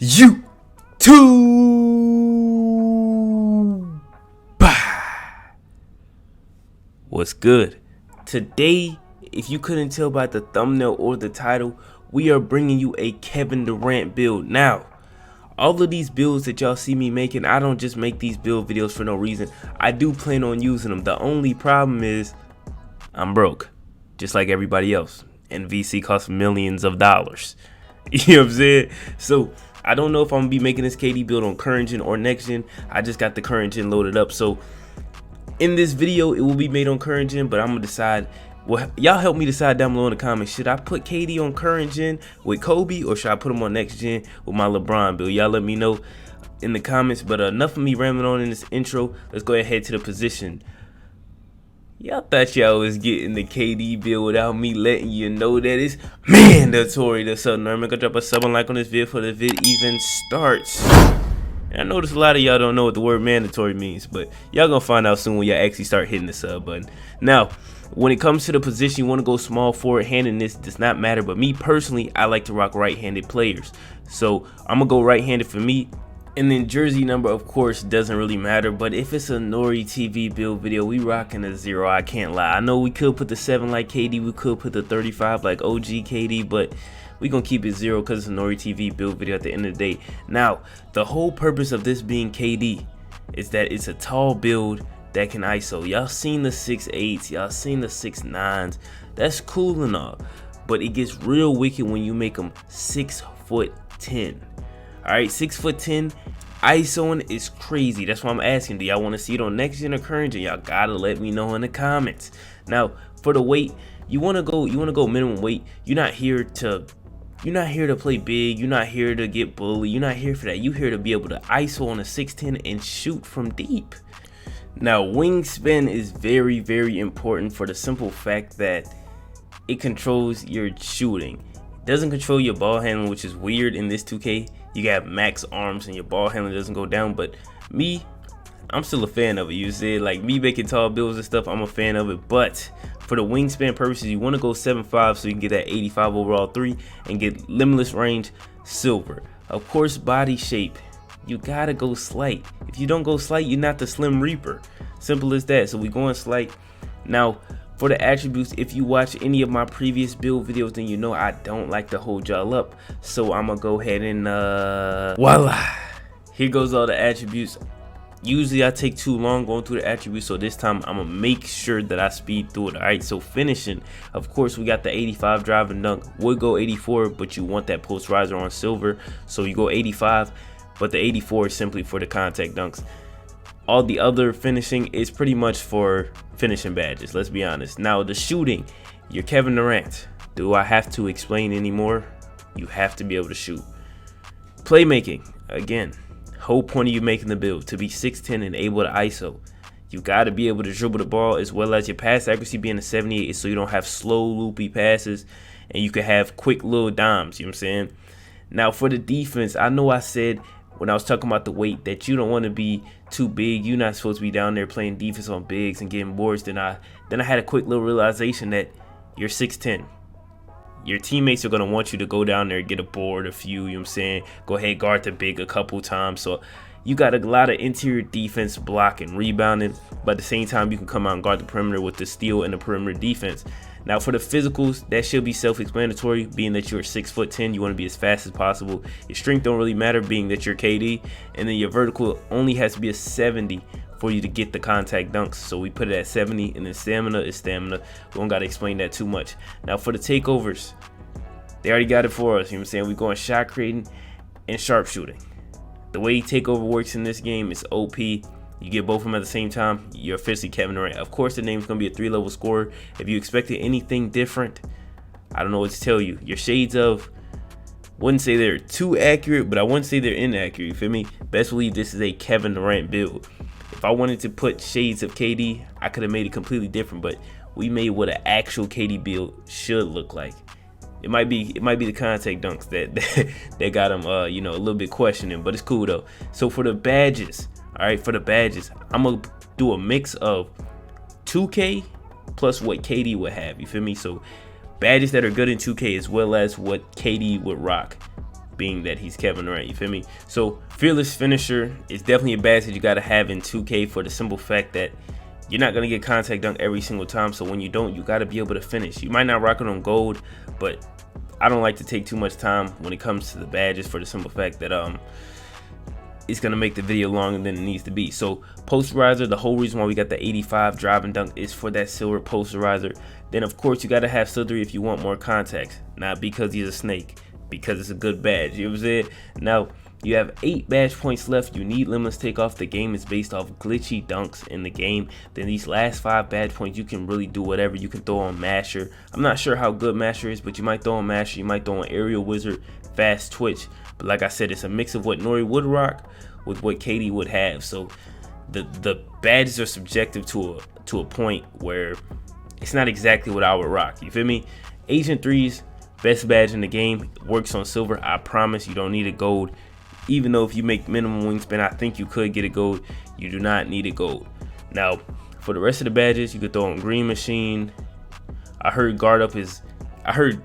YouTube. What's good? Today, if you couldn't tell by the thumbnail or the title, we are bringing you a Kevin Durant build. Now, all of these builds that y'all see me making, I don't just make these build videos for no reason. I do plan on using them. The only problem is I'm broke, just like everybody else, and VC costs millions of dollars. You know what I'm saying? So I don't know if I'm gonna be making this KD build on current gen or next gen. I just got the current gen loaded up, so in this video it will be made on current gen, but I'm gonna decide. Well, y'all help me decide down below in the comments. Should I put KD on current gen with Kobe, or should I put him on next gen with my LeBron build? Y'all let me know in the comments. But enough of me rambling on in this intro. Let's go ahead and head to the position. Y'all thought y'all was getting the KD build without me letting you know that it's mandatory to sub. Remember, go drop a sub and like on this video before the vid even starts. And I notice a lot of y'all don't know what the word mandatory means, but y'all gonna find out soon when y'all actually start hitting the sub button. Now, when it comes to the position, you want to go small forward. Handedness does not matter, but me personally, I like to rock right-handed players, so I'm gonna go right-handed for me. And then jersey number, of course, doesn't really matter, but if it's a NorriTV build video, we rocking a 0. I can't lie. I know we could put the 7 like KD, we could put the 35 like OG KD, but we gonna keep it 0 because it's a NorriTV build video at the end of the day. Now, the whole purpose of this being KD is that it's a tall build that can ISO. Y'all seen the 6'8", y'all seen the 6'9". That's cool and all, but it gets real wicked when you make them 6'10". All right, 6'10", ISOing is crazy. That's why I'm asking, do y'all want to see it on next gen or current gen? Y'all gotta let me know in the comments. Now, for the weight, you wanna go minimum weight. You're not here to play big. You're not here to get bullied. You're not here for that. You're here to be able to ISO on a 6'10" and shoot from deep. Now, wingspan is very, very important for the simple fact that it controls your shooting. It doesn't control your ball handling, which is weird in this 2K. You got max arms and your ball handling doesn't go down, but me, I'm still a fan of it. You see, like me making tall builds and stuff, I'm a fan of it. But for the wingspan purposes, you want to go 7'5" so you can get that 85 overall 3 and get limitless range silver. Of course, body shape, you gotta go slight. If you don't go slight, you're not the Slim Reaper. Simple as that. So we going slight. Now, for the attributes, if you watch any of my previous build videos, then you know I don't like to hold y'all up. So I'm gonna go ahead and voila. Here goes all the attributes. Usually I take too long going through the attributes, so this time I'm gonna make sure that I speed through it. All right, so finishing, of course, we got the 85 drive and dunk. Would go 84, but you want that post riser on silver, so you go 85, but the 84 is simply for the contact dunks. All the other finishing is pretty much for finishing badges, let's be honest. Now, the shooting, you're Kevin Durant. Do I have to explain anymore? You have to be able to shoot. Playmaking, again, whole point of you making the build, to be 6'10" and able to ISO. You got to be able to dribble the ball, as well as your pass accuracy being a 78, so you don't have slow, loopy passes, and you can have quick little dimes, you know what I'm saying? Now, for the defense, I know I said when I was talking about the weight that you don't want to be too big. You're not supposed to be down there playing defense on bigs and getting boards. Then I had a quick little realization that you're 6'10". Your teammates are going to want you to go down there and get a board, a few, you know what I'm saying? Go ahead, guard the big a couple times. So you got a lot of interior defense, blocking, rebounding, but at the same time you can come out and guard the perimeter with the steal and the perimeter defense. Now, for the physicals, that should be self-explanatory, being that you're 6'10", you want to be as fast as possible. Your strength don't really matter, being that you're KD, and then your vertical only has to be a 70 for you to get the contact dunks. So we put it at 70, and then stamina is stamina. We don't got to explain that too much. Now, for the takeovers, they already got it for us. You know what I'm saying? We're going shot creating and sharpshooting. The way takeover works in this game is OP. You get both of them at the same time, you're officially Kevin Durant. Of course, the name's going to be a 3-level scorer. If you expected anything different, I don't know what to tell you. Your shades of, wouldn't say they're too accurate, but I wouldn't say they're inaccurate. You feel me? Best believe this is a Kevin Durant build. If I wanted to put shades of KD, I could have made it completely different, but we made what an actual KD build should look like. It might be the contact dunks that got him, you know, a little bit questioning, but it's cool though. So for the badges, all right, for the badges, I'm gonna do a mix of 2K plus what KD would have. You feel me? So badges that are good in 2K as well as what KD would rock. being that he's Kevin Durant, you feel me? So fearless finisher is definitely a badge that you gotta have in 2K for the simple fact that you're not gonna get contact dunk every single time. So when you don't, you gotta be able to finish. You might not rock it on gold, but I don't like to take too much time when it comes to the badges for the simple fact that it's gonna make the video longer than it needs to be. So posterizer, the whole reason why we got the 85 drive and dunk is for that silver posterizer. Then of course you gotta have slithery if you want more contacts, not because he's a snake, because it's a good badge. You know what I'm saying? Now you have 8 badge points left. You need limitless takeoff. The game is based off glitchy dunks in the game. Then these last 5 badge points, you can really do whatever. You can throw on Masher. I'm not sure how good Masher is, but you might throw on Masher. You might throw on Aerial Wizard, Fast Twitch. But like I said, it's a mix of what Norri would rock with what KD would have. So the badges are subjective to a point where it's not exactly what I would rock. You feel me? Agent 3's best badge in the game, works on silver. I promise you don't need a gold. Even though if you make minimum wingspan, I think you could get a gold. You do not need a gold. Now, for the rest of the badges, you could throw on Green Machine. I heard guard up is, I heard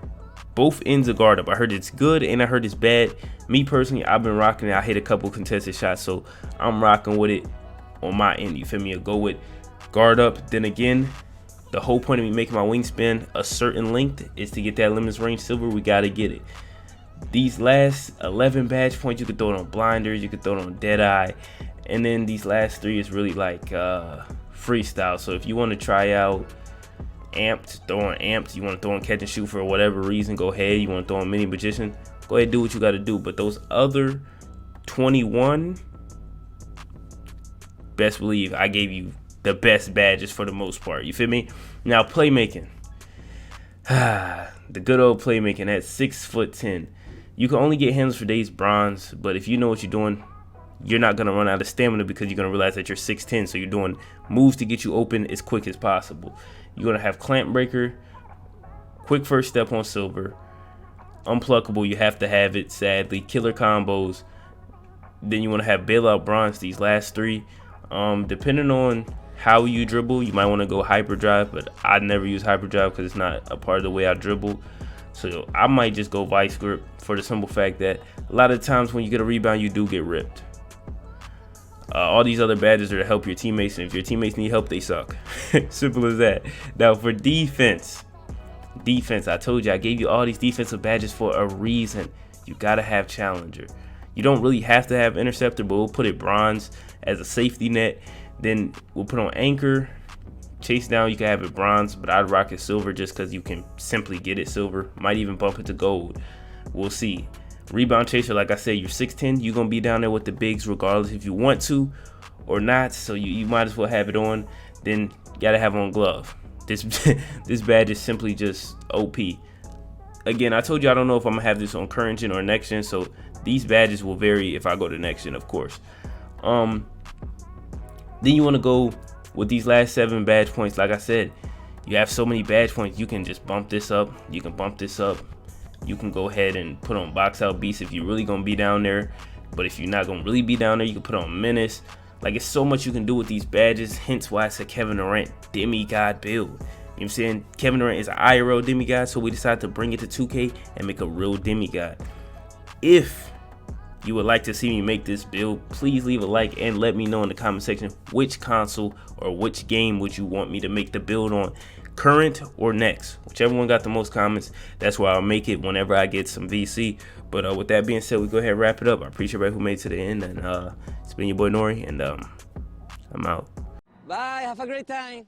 both ends of guard up. I heard it's good and I heard it's bad. Me personally, I've been rocking it. I hit a couple contested shots, so I'm rocking with it on my end. You feel me? I'll go with guard up. Then again, the whole point of me making my wingspan a certain length is to get that limitless range silver. We got to get it. These last 11 badge points, you could throw it on blinders, you could throw it on Deadeye, and then these last 3 is really like freestyle. So if you want to try out amped, throw on amped. You want to throw on catch and shoot for whatever reason, go ahead. You want to throw on mini magician, go ahead, do what you got to do. But those other 21, best believe I gave you the best badges for the most part. You feel me? Now playmaking, the good old playmaking at 6'10". You can only get handles for days bronze, but if you know what you're doing, you're not going to run out of stamina because you're going to realize that you're 6'10", so you're doing moves to get you open as quick as possible. You're going to have clamp breaker, quick first step on silver, unpluckable, you have to have it, sadly, killer combos. Then you want to have bailout bronze, these last 3. Depending on how you dribble, you might want to go hyperdrive, but I never use hyperdrive because it's not a part of the way I dribble. So I might just go vice grip for the simple fact that a lot of times when you get a rebound, you do get ripped. All these other badges are to help your teammates, and if your teammates need help, they suck. Simple as that. Now for defense, I told you I gave you all these defensive badges for a reason. You gotta have challenger. You don't really have to have interceptor, but we'll put it bronze as a safety net. Then we'll put on anchor. Chase down, you can have it bronze, but I'd rock it silver just because you can simply get it silver. Might even bump it to gold. We'll see. Rebound chaser, like I said, you're 6'10". You're going to be down there with the bigs regardless if you want to or not. So you might as well have it on. Then you got to have on glove. This badge is simply just OP. Again, I told you I don't know if I'm going to have this on current gen or next gen. So these badges will vary if I go to next gen, of course. Then you want to go with these last 7 badge points. Like I said, you have so many badge points, you can just bump this up. You can bump this up. You can go ahead and put on box out beast if you're really gonna be down there. But if you're not gonna really be down there, you can put on menace. Like, it's so much you can do with these badges. Hence why it's a Kevin Durant demigod build. You know what I'm saying? Kevin Durant is an IRL demigod, so we decided to bring it to 2K and make a real demigod. If you would like to see me make this build, please leave a like and let me know in the comment section which console or which game would you want me to make the build on, current or next. Whichever one got the most comments, that's where I'll make it whenever I get some VC. But with that being said, we go ahead and wrap it up. I appreciate everybody who made it to the end, and it's been your boy Norri, and I'm out. Bye, have a great time.